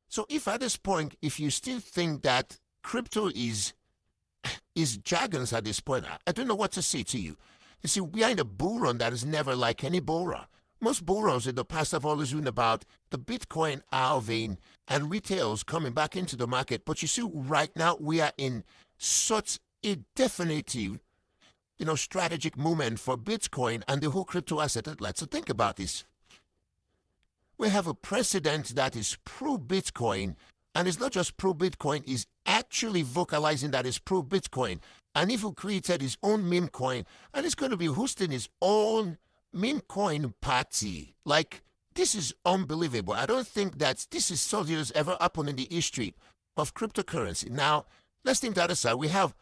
So if at this point, if you still think that crypto is jargons at this point, I don't know what to say to you. You see, we are in a bull run that is never like any bull run. Most bull runs in the past have always been about the Bitcoin halving and retails coming back into the market. But you see, right now we are in such a definitive, strategic moment for Bitcoin and the whole crypto asset atlas. So think about this. We have a president that is pro-Bitcoin, and it's not just pro-Bitcoin, he's actually vocalizing that it's pro-Bitcoin. And even created his own meme coin, and he's going to be hosting his own meme coin party. Like, this is unbelievable. I don't think that this is something that's ever happened in the history of cryptocurrency. Now, let's think that aside. We have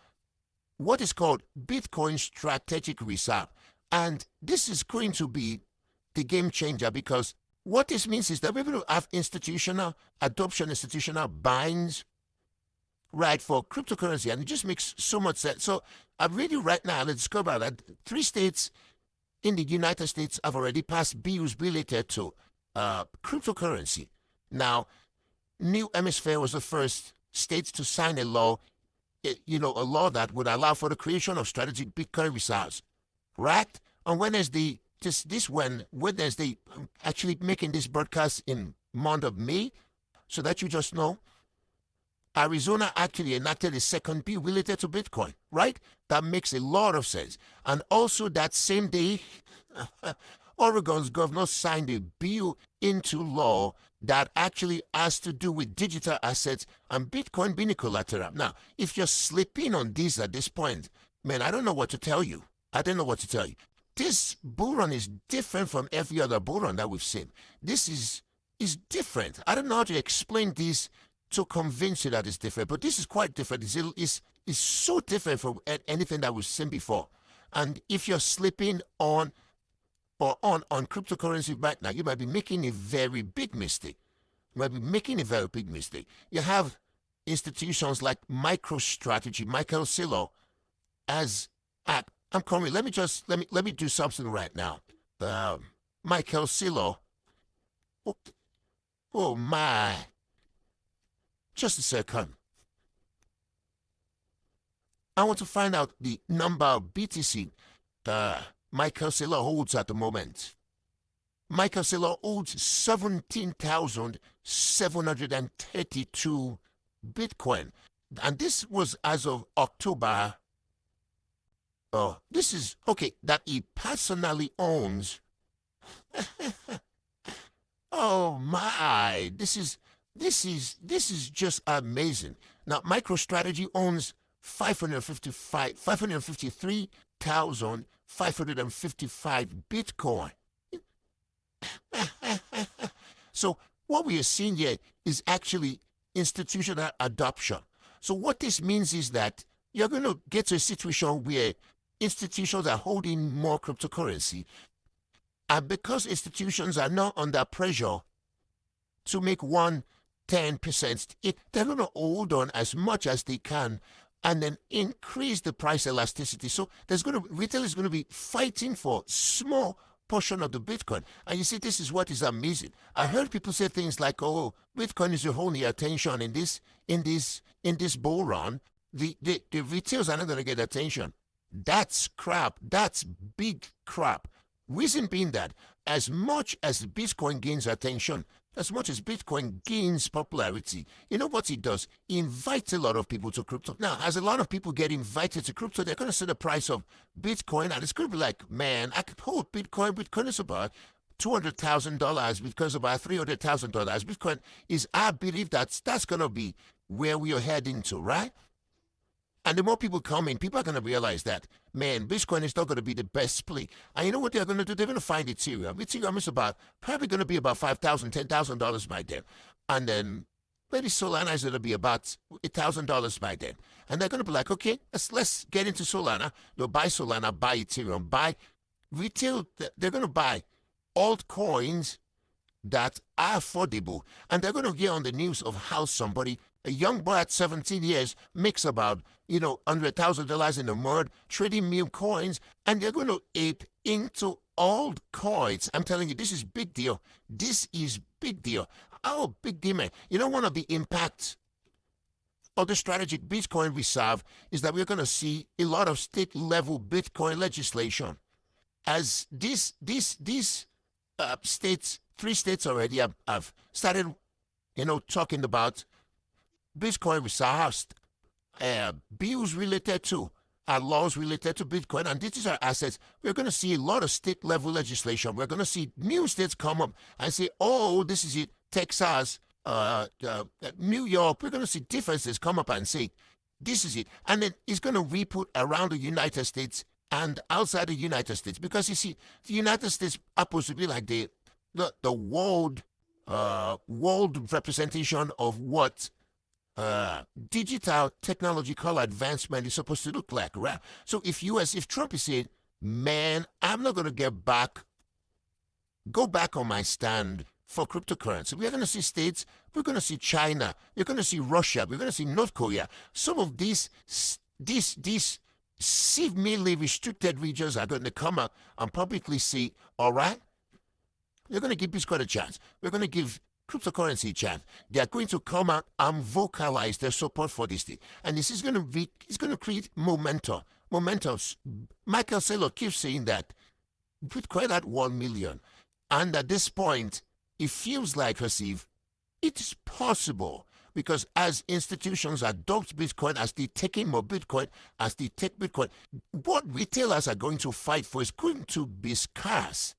what is called Bitcoin Strategic Reserve. And this is going to be the game changer, because what this means is that we're going to have institutional adoption, institutional binds, right, for cryptocurrency. And it just makes so much sense. So I'm reading right now, let's discover that 3 states in the United States have already passed bills related to cryptocurrency. Now, New Hampshire was the first state to sign a law, a law that would allow for the creation of strategic Bitcoin reserves. Right? On Wednesday, Wednesday, actually making this broadcast in month of May, so that you just know, Arizona actually enacted a second bill related to Bitcoin, right? That makes a lot of sense. And also that same day, Oregon's governor signed a bill into law that actually has to do with digital assets and Bitcoin being collateral. Now, if you're sleeping on this at this point, man, I don't know what to tell you. This bull run is different from every other bull run that we've seen. This is different. I don't know how to explain this to convince you that it's different, but this is quite different. It's so different from anything that we've seen before. And if you're sleeping on cryptocurrency right now, you might be making a very big mistake. You have institutions like MicroStrategy, Michael Saylor, as I'm coming. Let me do something right now. Michael Saylor. Oh my. Just a second. I want to find out the number of BTC Michael Saylor holds at the moment. Michael Saylor holds 17,732 Bitcoin. And this was as of October. This is, okay, that he personally owns. Oh my, this is just amazing. Now, MicroStrategy owns 553,555 Bitcoin. So what we are seeing here is actually institutional adoption. So what this means is that you're going to get to a situation where institutions are holding more cryptocurrency. And because institutions are not under pressure to make 10%, they're going to hold on as much as they can and then increase the price elasticity. So retail is going to be fighting for small portion of the Bitcoin. And you see, this is what is amazing. I heard people say things like, "Oh, Bitcoin is holding attention in this bull run. The retails are not going to get attention." That's crap. That's big crap. Reason being that as much as Bitcoin gains attention, as much as Bitcoin gains popularity, you know what it does? It invites a lot of people to crypto. Now, as a lot of people get invited to crypto, they're going to see the price of Bitcoin, and it's going to be like, man, I could hold Bitcoin. Bitcoin is about $200,000. Bitcoin is about $300,000. Bitcoin is, I believe that's going to be where we are heading to, right? And the more people come in, people are going to realize that, man, Bitcoin is not going to be the best play. And you know what they're going to do? They're going to find Ethereum. Ethereum is probably going to be about $5,000, $10,000 by then. And then maybe Solana is going to be about $1,000 by then. And they're going to be like, okay, let's get into Solana. They'll buy Solana, buy Ethereum, buy retail. They're going to buy altcoins that are affordable. And they're going to get on the news of how somebody, a young boy at 17 years, makes about, $100,000 in a month, trading meme coins, and they're going to ape into altcoins. I'm telling you, this is big deal. This is big deal. Oh, big demon. You know, one of the impacts of the strategic Bitcoin reserve is that we're going to see a lot of state-level Bitcoin legislation. As these states, 3 states already have started, talking about Bitcoin reserves, bills related to laws related to Bitcoin and digital assets. We're going to see a lot of state-level legislation. We're going to see new states come up and say, oh, this is it, Texas, New York. We're going to see differences come up and say, this is it. And then it's going to re-put around the United States and outside the United States. Because you see, the United States happens to be like the world representation of what digital technological advancement is supposed to look like, right? So if Trump is saying, man, I'm not going to go back on my stand for cryptocurrency, we're going to see states, we're going to see China, we're going to see Russia, we're going to see North Korea. Some of these seemingly restricted regions are going to come out and publicly say, all right, we're going to give Bitcoin a chance. We're going to give cryptocurrency chance. They are going to come out and vocalize their support for this thing. And this is going to create momentum. Michael Saylor keeps saying that Bitcoin at 1 million. And at this point, it feels like, Receive, it is possible. Because as institutions adopt Bitcoin, as they take in more Bitcoin, as they take Bitcoin, what retailers are going to fight for is going to be scarce.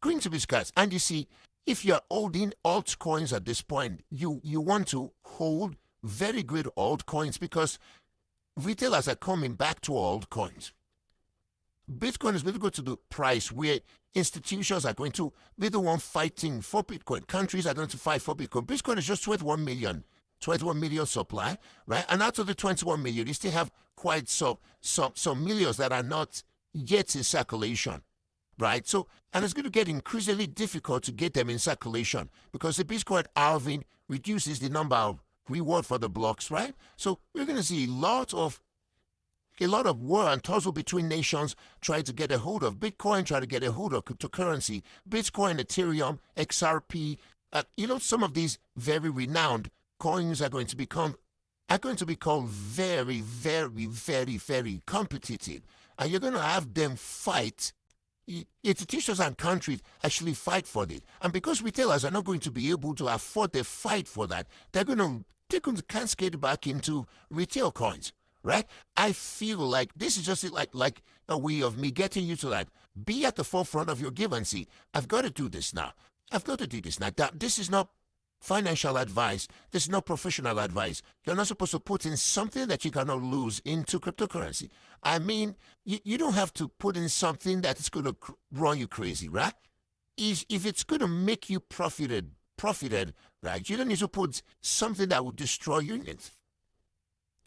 And you see, if you're holding altcoins at this point, you want to hold very good altcoins because retailers are coming back to altcoins. Bitcoin is going to go to the price where institutions are going to be the one fighting for Bitcoin. Countries are going to fight for Bitcoin. Bitcoin is just 21 million supply, right? And out of the 21 million, you still have quite some millions that are not yet in circulation. Right? So, and it's going to get increasingly difficult to get them in circulation because the Bitcoin halving reduces the number of reward for the blocks, right? So we're going to see a lot of war and tussle between nations trying to get a hold of Bitcoin, trying to get a hold of cryptocurrency. Bitcoin, Ethereum, XRP, some of these very renowned coins are going to become very, very, very, very competitive. And you're going to have them fight. Institutions and countries actually fight for it. And because retailers are not going to be able to afford the fight for that, they're going to cascade back into retail coins, right? I feel like this is just like a way of me getting you to that. Be at the forefront of your give and see. I've got to do this now. This is not financial advice. This is not professional advice. You're not supposed to put in something that you cannot lose into cryptocurrency. I mean, you don't have to put in something that is going to run you crazy, right? If it's going to make you profited, right? You don't need to put something that will destroy you in it,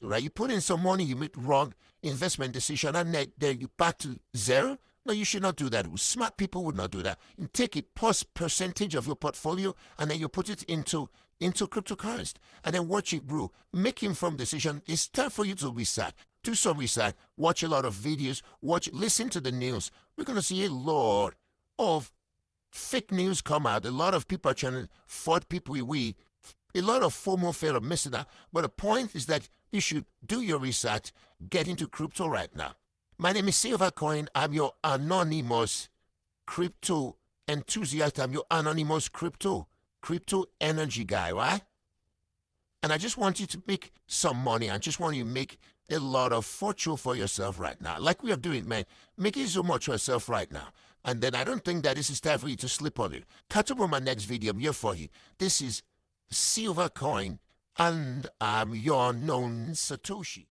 right? You put in some money, you make wrong investment decision, and then you back to zero. No, you should not do that. Smart people would not do that. You take a percentage of your portfolio and then you put it into cryptocurrency and then watch it grow. Make informed decision. It's time for you to research. Do some research. Watch a lot of videos. Listen to the news. We're going to see a lot of fake news come out. A lot of people are trying to fault people away. A lot of FOMO fear of missing out. But the point is that you should do your research. Get into crypto right now. My name is SilverCoin. I'm your anonymous crypto enthusiast. I'm your anonymous crypto energy guy, right? And I just want you to make some money. I just want you to make a lot of fortune for yourself right now. Like we are doing, man. Make it so much for yourself right now. And then I don't think that this is time for you to slip on it. Catch up on my next video. I'm here for you. This is SilverCoin, and I'm your known Satoshi.